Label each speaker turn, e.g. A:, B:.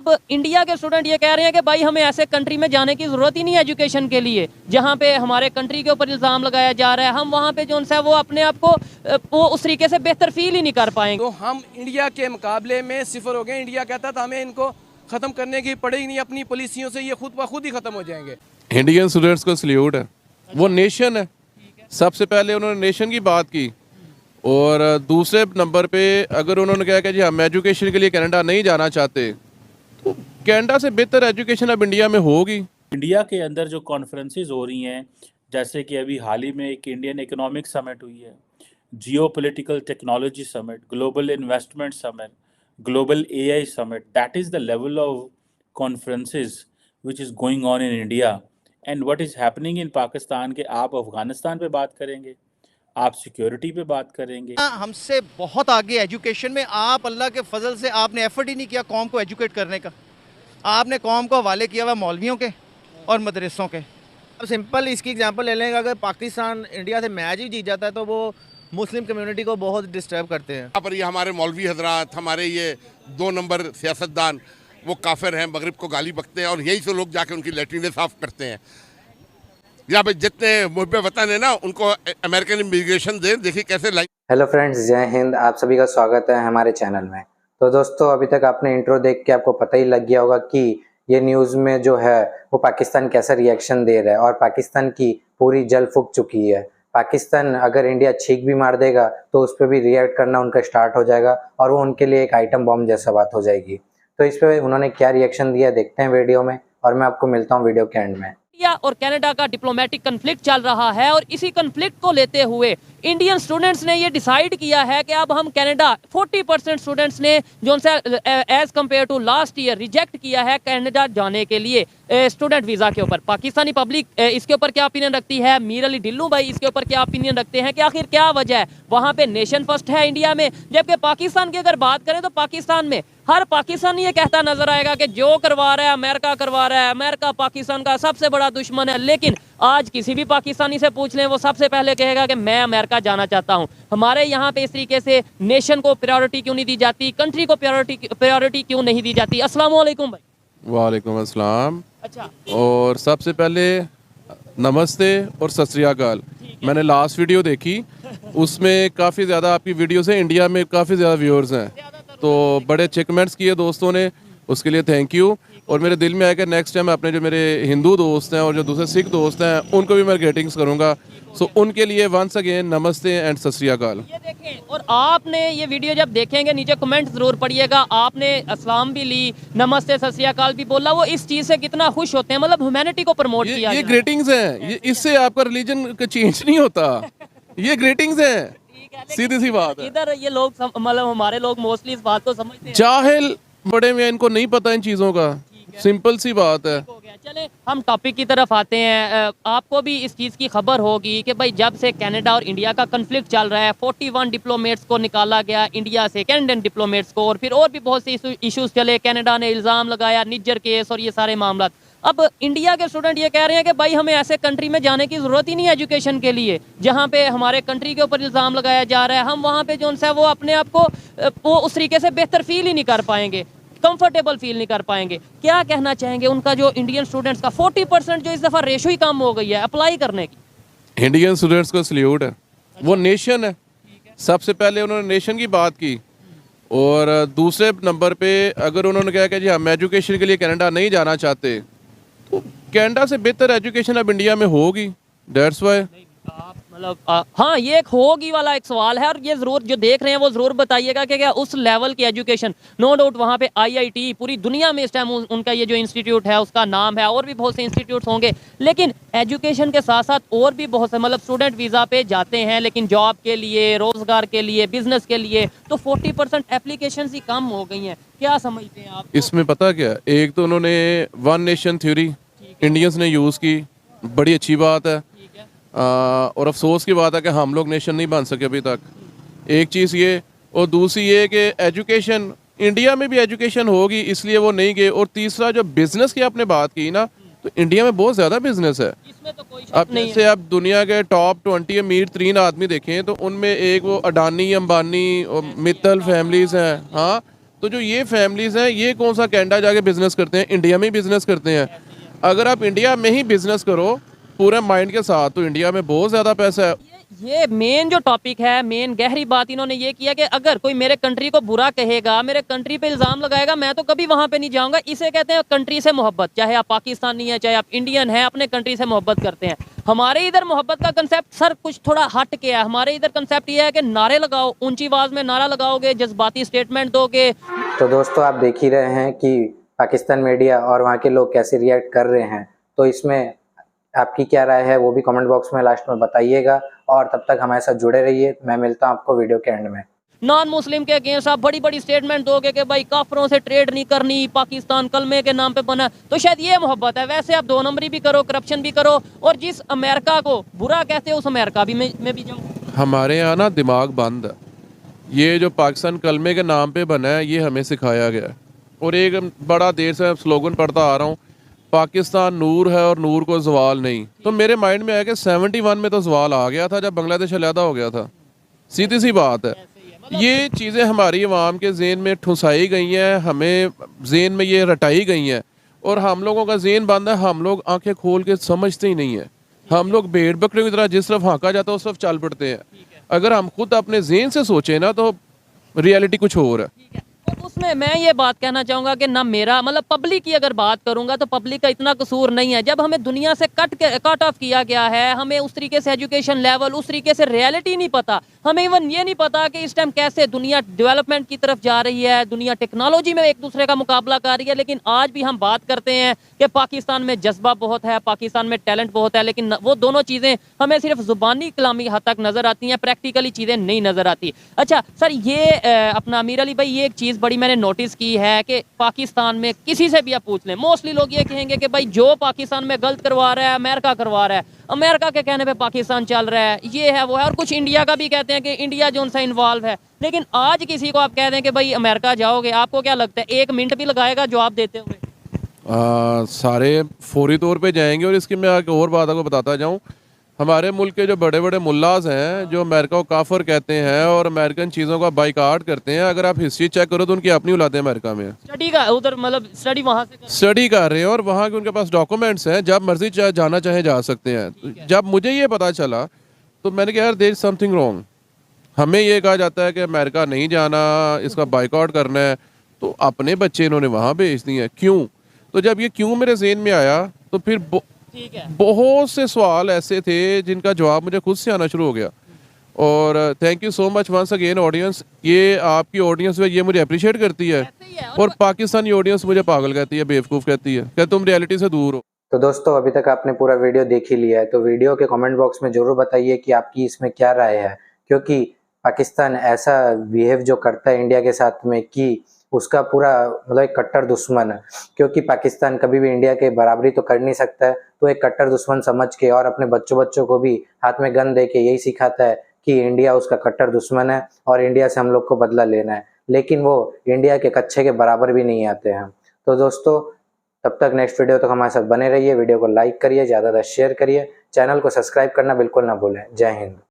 A: अब इंडिया के स्टूडेंट ये कह रहे हैं कि भाई हमें ऐसे कंट्री में जाने की ज़रूरत ही नहीं है एजुकेशन के लिए, जहाँ पे हमारे कंट्री के ऊपर इल्ज़ाम लगाया जा रहा है। हम वहाँ पे जो है वो अपने आप को वो उस तरीके से बेहतर फील ही नहीं कर पाएंगे।
B: तो हम इंडिया के मुकाबले में सिफर हो गए। इंडिया कहता था हमें इनको ख़त्म करने की पड़ेगी नहीं, अपनी पॉलिसियों से ये खुद ब खुद ही ख़त्म हो जाएंगे।
C: इंडियन स्टूडेंट्स को सल्यूट है। वो नेशन है। सबसे पहले उन्होंने नेशन की बात की और दूसरे नंबर पे अगर उन्होंने कहा कि जी हम एजुकेशन के लिए कनाडा नहीं जाना चाहते, तो कनाडा से बेहतर एजुकेशन अब इंडिया में होगी।
D: इंडिया के अंदर जो कॉन्फ्रेंसेस हो रही हैं, जैसे कि अभी हाल ही में एक इंडियन इकोनॉमिक समिट हुई है, geopolitical technology summit, global investment summit, global AI summit, that is the level of conferences which is going on in India and what is happening in Pakistan के आप अफगानिस्तान पे बात करेंगे, आप सिक्योरिटी पे बात करेंगे।
E: हमसे बहुत आगे एजुकेशन में। आप अल्लाह के फजल से आपने एफर्ट ही नहीं किया कौम को एजुकेट करने का। आपने कौम को हवाले किया हुआ मौलवियों के और मदरसों के।
F: अब सिंपल इसकी एग्जांपल ले लें, अगर पाकिस्तान इंडिया से मैच भी जीत जाता है तो वो मुस्लिम कम्युनिटी को बहुत डिस्टर्ब करते हैं।
G: यहाँ पर ये हमारे मौलवी हजरात, हमारे ये 2 नंबर सियासतदान, वो काफिर हैं, मगरिब को गाली बकते हैं और यही से लोग जाके उनकी लेटरिनें साफ करते हैं। यहाँ पे जितने मुहब्बे वतन है ना, उनको अमेरिकन इमिग्रेशन दे, देखिए कैसे लाइन।
H: हेलो फ्रेंड्स, जय हिंद। आप सभी का स्वागत है हमारे चैनल में। तो दोस्तों, अभी तक आपने इंट्रो देख के आपको पता ही लग गया होगा कि ये न्यूज़ में जो है वो पाकिस्तान कैसा रिएक्शन दे रहा है और पाकिस्तान की पूरी जल फूक चुकी है। पाकिस्तान अगर इंडिया छींक भी मार देगा तो उस पर भी रिएक्ट करना उनका स्टार्ट हो जाएगा और वो उनके लिए एक आइटम बॉम्ब जैसा बात हो जाएगी। तो इस पर उन्होंने क्या रिएक्शन दिया देखते हैं वीडियो में और मैं आपको मिलता हूँ वीडियो के एंड में।
A: इंडिया और कनाडा का डिप्लोमेटिक कन्फ्लिक्ट चल रहा है और इसी कन्फ्लिक्ट को लेते हुए इंडियन स्टूडेंट्स ने ये डिसाइड किया है कि अब हम कनाडा 40% स्टूडेंट्स ने जो as compared to last year reject किया है कनाडा जाने के लिए स्टूडेंट वीज़ा के ऊपर। पाकिस्तानी पब्लिक इसके ऊपर क्या ओपिनियन रखती है, मीर अली ढिल्लू भाई इसके ऊपर क्या ओपिनियन रखते हैं कि आखिर क्या वजह है। वहाँ पे नेशन फर्स्ट है इंडिया में, जबकि पाकिस्तान की अगर बात करें तो पाकिस्तान में हर पाकिस्तानी ये कहता नजर आएगा कि जो करवा रहा है अमेरिका करवा रहा है, अमेरिका पाकिस्तान का सबसे बड़ा दुश्मन है। लेकिन आज किसी भी पाकिस्तानी से पूछ लें, वो सबसे पहले कहेगा कि मैं अमेरिका जाना चाहता हूं। हमारे यहाँ पे इस तरीके से नेशन को प्रायोरिटी क्यों नहीं दी जाती, कंट्री को प्रायोरिटी क्यों नहीं दी जाती। अस्सलाम वालेकुम भाई।
C: वालेकुम अस्सलाम।
A: अच्छा,
C: और सबसे पहले नमस्ते और सत श्री अकाल। मैंने लास्ट वीडियो देखी, उसमें काफ़ी ज़्यादा आपकी वीडियो से इंडिया में काफ़ी ज़्यादा व्यूअर्स हैं, तो बड़े अच्छे कमेंट्स किए दोस्तों ने, उसके लिए थैंक यू। और मेरे दिल में आया कि नेक्स्ट टाइम अपने जो मेरे हिंदू दोस्त हैं और जो दूसरे सिख दोस्त हैं उनको भी मैं ग्रीटिंग्स करूंगा। सो उनके लिए वंस अगेन नमस्ते एंड सत श्री अकाल।
A: ये देखें, और आपने ये वीडियो जब देखेंगे नीचे कमेंट जरूर पढ़िएगा। आपने अस्सलाम भी ली, नमस्ते सत श्री अकाल भी बोला, वो इस चीज़ से कितना खुश होते हैं, मतलब ह्यूमैनिटी को प्रमोट किया।
C: ये ग्रीटिंग्स हैं, ये इससे आपका रिलीजन का चेंज नहीं होता, ये ग्रीटिंग्स हैं, सीधी सी बात है।
A: इधर ये लोग मतलब हमारे लोग मोस्टली इस बात को समझते हैं,
C: जाहिल बड़े में इनको नहीं पता इन चीज़ों का, सिंपल सी बात है।
A: चले हम टॉपिक की तरफ आते हैं। आपको भी इस चीज़ की खबर होगी कि भाई जब से कनाडा और इंडिया का कन्फ्लिक्ट चल रहा है, 41 डिप्लोमेट्स को निकाला गया इंडिया से, कैनेडियन डिप्लोमेट्स को, और फिर और भी बहुत से इश्यूज चले। कनाडा ने इल्ज़ाम लगाया, निज्जर केस और ये सारे मामला। अब इंडिया के स्टूडेंट ये कह रहे हैं कि भाई हमें ऐसे कंट्री में जाने की ज़रूरत ही नहीं है एजुकेशन के लिए, जहाँ पे हमारे कंट्री के ऊपर इल्ज़ाम लगाया जा रहा है। हम वहाँ पे जो है वो अपने आप को वो उस तरीके से बेहतर फील ही नहीं कर पाएंगे, कंफर्टेबल फील नहीं कर पाएंगे। क्या कहना चाहेंगे उनका जो इंडियन स्टूडेंट्स का 40% जो इस दफ़ा रेशो ही कम हो गई है अप्लाई करने की।
C: इंडियन स्टूडेंट्स को सल्यूट है। वो नेशन है। सबसे पहले उन्होंने नेशन की बात की और दूसरे नंबर पे अगर उन्होंने कहा कि जी हम एजुकेशन के लिए कनाडा नहीं जाना चाहते, तो कनाडा से बेहतर एजुकेशन अब इंडिया में होगी। दैट्स वाई
A: मतलब हाँ, ये एक होगी वाला एक सवाल है और ये ज़रूर जो देख रहे हैं वो ज़रूर बताइएगा कि क्या उस लेवल की एजुकेशन, नो डाउट वहाँ पे IIT पूरी दुनिया में इस टाइम उनका ये जो इंस्टीट्यूट है उसका नाम है, और भी बहुत से इंस्टीट्यूट्स होंगे। लेकिन एजुकेशन के साथ साथ और भी बहुत से मतलब स्टूडेंट वीज़ा पे जाते हैं, लेकिन जॉब के लिए, रोज़गार के लिए, बिजनेस के लिए तो 40% एप्लीकेशन ही कम हो गई हैं। क्या समझते हैं आप
C: इसमें? पता क्या, एक तो उन्होंने वन नेशन थ्योरी इंडियंस ने यूज़ की, बड़ी अच्छी बात है। और अफसोस की बात है कि हम लोग नेशन नहीं बन सके अभी तक। एक चीज़ ये, और दूसरी ये कि एजुकेशन इंडिया में भी एजुकेशन होगी इसलिए वो नहीं गए। और तीसरा जो बिज़नेस की आपने बात की ना, तो इंडिया में बहुत ज़्यादा बिजनेस है।
A: इसमें तो कोई
C: अब जैसे आप दुनिया के टॉप 20 अमीर 3 आदमी देखें तो उनमें एक वो अडानी, अंबानी और मित्तल फैमिलीज हैं। हाँ, तो जो ये फैमिलीज़ हैं, ये कौन सा कनाडा जाके बिजनेस करते हैं, इंडिया में ही बिजनेस करते हैं। अगर आप इंडिया में ही बिजनेस करो पूरे माइंड के साथ, तो इंडिया में बहुत ज़्यादा पैसा है।
A: ये मेन जो टॉपिक है, मेन गहरी बात इन्होंने ये किया कि अगर कोई मेरे कंट्री को बुरा कहेगा, मेरे कंट्री पे इल्ज़ाम लगाएगा, मैं तो कभी वहाँ पे नहीं जाऊँगा। इसे कहते हैं कंट्री से मोहब्बत। चाहे आप पाकिस्तानी हैं, चाहे आप इंडियन हैं, अपने कंट्री से मोहब्बत करते हैं। हमारे इधर मोहब्बत का कंसेप्ट सर कुछ थोड़ा हट के है। हमारे इधर कंसेप्ट ये है कि नारे लगाओ, ऊंची आवाज़ में नारा लगाओगे, जज्बाती स्टेटमेंट दोगे।
H: तो दोस्तों आप देख ही रहे हैं कि पाकिस्तान मीडिया और वहाँ के लोग कैसे रिएक्ट कर रहे हैं। तो इसमें आपकी क्या राय है वो भी कमेंट बॉक्स में लास्ट में बताइएगा, और तब तक हमारे साथ जुड़े रहिए। मैं मिलता हूँ आपको वीडियो के एंड में।
A: नॉन मुस्लिम के अगेंस्ट आप बड़ी बड़ी स्टेटमेंट दोगे कि भाई काफरों से ट्रेड नहीं करनी, पाकिस्तान कलमे के नाम पे बना, तो शायद ये मोहब्बत है। वैसे आप दो नंबरी भी करो, करप्शन भी करो, और जिस अमेरिका को बुरा कहते हो उस अमेरिका भी में भी जाऊँ।
C: हमारे यहाँ ना दिमाग बंद है। ये जो पाकिस्तान कलमे के नाम पे बना है, ये हमें सिखाया गया है। और एक बड़ा देर से स्लोगन पढ़ता आ रहा हूँ, पाकिस्तान नूर है और नूर को जवाल नहीं। तो मेरे माइंड में आया कि 71 में तो जवाल आ गया था जब बांग्लादेश अलहदा हो गया था। सीधी सी बात है। ये चीज़ें हमारी अवाम के ज़हन में ठुसाई गई हैं, हमें ज़हन में ये रटाई गई हैं, और हम लोगों का ज़हन बंद है। हम लोग आंखें खोल के समझते ही नहीं है। हम लोग भेड़ बकरे की तरह जिस तरफ हाँका जाता है उस तरफ चल पड़ते हैं। अगर हम खुद अपने ज़हन से सोचें ना, तो रियलिटी कुछ और है।
A: और उसमें मैं ये बात कहना चाहूँगा कि ना मेरा मतलब पब्लिक की अगर बात करूँगा तो पब्लिक का इतना कसूर नहीं है। जब हमें दुनिया से कट ऑफ किया गया है, हमें उस तरीके से एजुकेशन लेवल, उस तरीके से रियलिटी नहीं पता। हमें इवन ये नहीं पता कि इस टाइम कैसे दुनिया डेवलपमेंट की तरफ जा रही है, दुनिया टेक्नोलॉजी में एक दूसरे का मुकाबला कर रही है। लेकिन आज भी हम बात करते हैं कि पाकिस्तान में जज्बा बहुत है, पाकिस्तान में टैलेंट बहुत है, लेकिन वो दोनों चीज़ें हमें सिर्फ ज़ुबानी कलामी हद तक नज़र आती हैं, प्रैक्टिकली चीज़ें नहीं नज़र आती। अच्छा सर, ये अपना अमीर अली भाई, ये एक चीज़ बड़ी मैंने नोटिस की है कि पाकिस्तान में किसी से भी आप पूछ लें, मोस्टली लोग ये कहेंगे कि भाई जो पाकिस्तान में गलत करवा रहा है अमेरिका करवा रहा है, अमेरिका के कहने पे पाकिस्तान चल रहा है, ये है वो है। और कुछ इंडिया का भी कहते हैं कि इंडिया जो उनसे इन्वॉल्व है। लेकिन आज किसी को आप कह दें कि भाई अमेरिका जाओगे, आपको क्या लगता है 1 मिनट भी लगाएगा जवाब देते हुए?
C: सारे फौरी तौर पे जाएंगे। और इसकी मैं एक और बात आपको बताता जाऊँ, हमारे मुल्क के जो बड़े बड़े मुल्लाज हैं जो अमेरिका को काफर कहते हैं और अमेरिकन चीज़ों का बाइकाट करते हैं, अगर आप हिस्ट्री चेक करो तो उनकी अपनी औलादें अमेरिका में
A: स्टडी का उधर मतलब स्टडी वहाँ से
C: स्टडी कर रहे हैं, और वहाँ के उनके पास डॉक्यूमेंट्स हैं, जब मर्जी जाना चाहे जा सकते हैं। जब मुझे ये पता चला तो मैंने कहा यार देयर इज समथिंग रॉन्ग। हमें ये कहा जाता है कि अमेरिका नहीं जाना, इसका बाइकआउट करना है, तो अपने बच्चे इन्होंने वहाँ भेज दिए। क्यों? तो जब ये क्यों मेरे ज़हन में आया तो फिर बहुत से सवाल ऐसे थे जिनका जवाब मुझे खुद से आना शुरू हो गया। और thank you so much once again audience. ये आपकी ऑडियंस है, ये मुझे अप्रिशिएट करती है, और पाकिस्तानी ऑडियंस मुझे पागल कहती है, बेवकूफ़ कहती है कि तुम रियलिटी से दूर हो।
H: तो दोस्तों अभी तक आपने पूरा वीडियो देख ही लिया है, तो वीडियो के कमेंट बॉक्स में ज़रूर बताइए कि आपकी इसमें क्या राय है। क्योंकि पाकिस्तान ऐसा बिहेव जो करता है इंडिया के साथ में कि उसका पूरा मतलब एक कट्टर दुश्मन है। क्योंकि पाकिस्तान कभी भी इंडिया के बराबरी तो कर नहीं सकता है, तो एक कट्टर दुश्मन समझ के और अपने बच्चों को भी हाथ में गन दे के यही सिखाता है कि इंडिया उसका कट्टर दुश्मन है और इंडिया से हम लोग को बदला लेना है। लेकिन वो इंडिया के कच्चे के बराबर भी नहीं आते हैं। तो दोस्तों तब तक नेक्स्ट वीडियो तक हमारे साथ बने रहिए। वीडियो को लाइक करिए, ज़्यादा शेयर करिए, चैनल को सब्सक्राइब करना बिल्कुल ना भूलें। जय हिंद।